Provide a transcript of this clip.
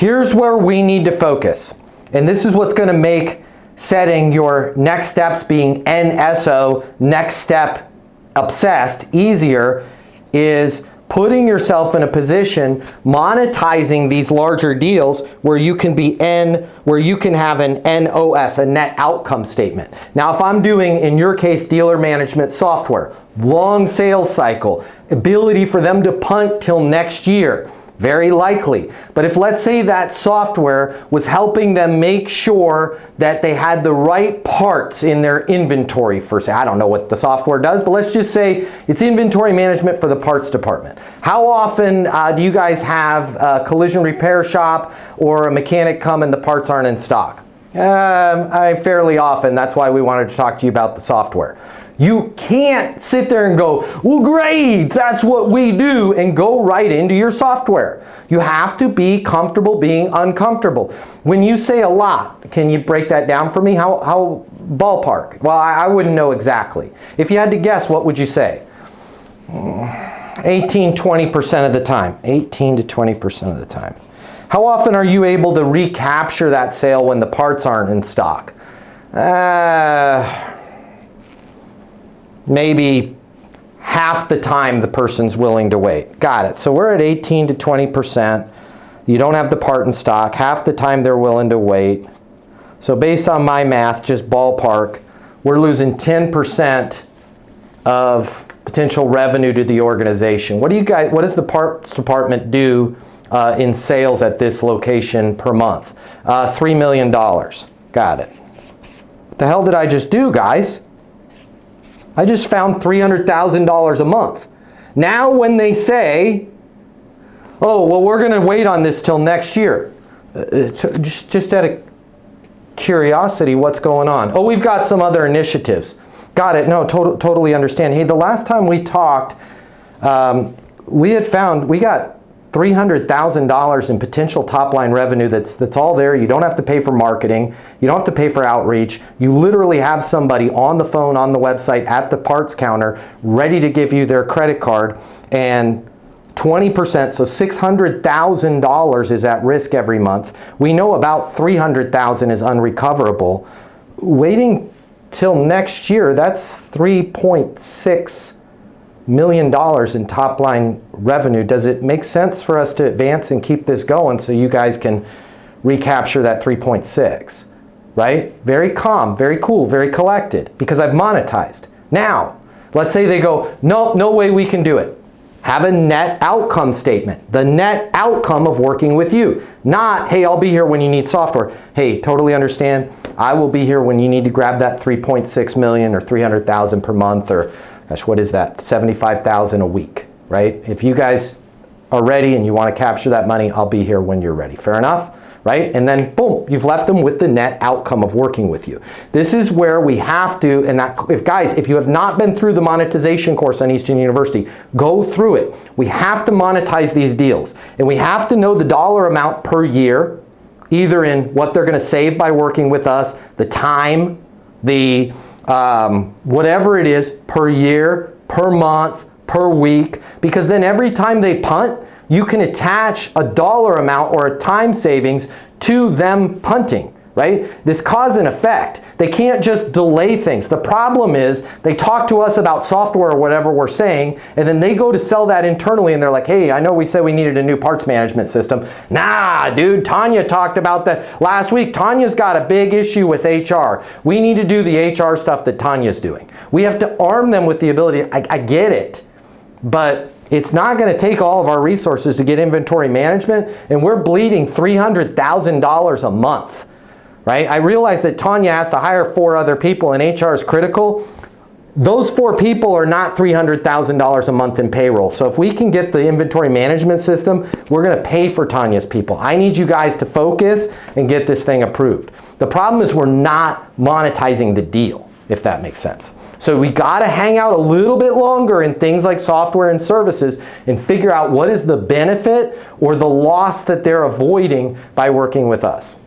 Here's where we need to focus. And this is what's going to make setting your next steps, being NSO, next step obsessed, easier, is putting yourself in a position, monetizing these larger deals where you can be where you can have an NOS, a net outcome statement. Now, if I'm doing, in your case, dealer management software, long sales cycle, ability for them to punt till next year, very likely. But if, let's say, that software was helping them make sure that they had the right parts in their inventory for, say, I don't know what the software does, but let's just say it's inventory management for the parts department. How often do you guys have a collision repair shop or a mechanic come and the parts aren't in stock? Fairly often. That's why we wanted to talk to you about the software. You can't sit there and go, well, great, that's what we do, and go right into your software. You have to be comfortable being uncomfortable. When you say a lot, can you break that down for me? How ballpark? Well, I wouldn't know exactly. If you had to guess, what would you say? 18-20% of the time. 18 to 20% of the time. How often are you able to recapture that sale when the parts aren't in stock? Maybe half the time the person's willing to wait. Got it. So we're at 18 to 20%. You don't have the part in stock. Half the time they're willing to wait. So based on my math, just ballpark, we're losing 10% of potential revenue to the organization. What does the parts department do in sales at this location per month? $3 million. Got it. What the hell did I just do, guys? I just found $300,000 a month. Now when they say, oh, well, we're going to wait on this till next year, just out of curiosity, what's going on? Oh, we've got some other initiatives. Got it. No, totally understand. Hey, the last time we talked, we had found we got $300,000 in potential top-line revenue that's all there. You don't have to pay for marketing. You don't have to pay for outreach. You literally have somebody on the phone, on the website, at the parts counter, ready to give you their credit card, and 20%, so $600,000 is at risk every month. We know about $300,000 is unrecoverable. Waiting till next year, that's $3.6 million in top line revenue. Does it make sense for us to advance and keep this going so you guys can recapture that 3.6? Right? Very calm, very cool, very collected, because I've monetized. Now, let's say they go, no, no way we can do it. Have a net outcome statement. The net outcome of working with you. Not, hey, I'll be here when you need software. Hey, totally understand. I will be here when you need to grab that 3.6 million or 300,000 per month, or gosh, what is that? 75,000 a week, right? If you guys are ready and you want to capture that money, I'll be here when you're ready. Fair enough? Right? And then boom, you've left them with the net outcome of working with you. This is where we have to, and that, if you have not been through the monetization course on Eastern University, go through it. We have to monetize these deals, and we have to know the dollar amount per year, either in what they're going to save by working with us, the time, the whatever it is, per year, per month, per week, because then every time they punt, you can attach a dollar amount or a time savings to them punting, right? This cause and effect. They can't just delay things. The problem is they talk to us about software or whatever we're saying, and then they go to sell that internally and they're like, hey, I know we said we needed a new parts management system. Nah, dude, Tanya talked about that last week. Tanya's got a big issue with HR. We need to do the HR stuff that Tanya's doing. We have to arm them with the ability, I get it, but it's not going to take all of our resources to get inventory management, and we're bleeding $300,000 a month, right? I realize that Tanya has to hire 4 other people and HR is critical. Those 4 people are not $300,000 a month in payroll. So if we can get the inventory management system, we're going to pay for Tanya's people. I need you guys to focus and get this thing approved. The problem is we're not monetizing the deal, if that makes sense. So we got to hang out a little bit longer in things like software and services and figure out what is the benefit or the loss that they're avoiding by working with us.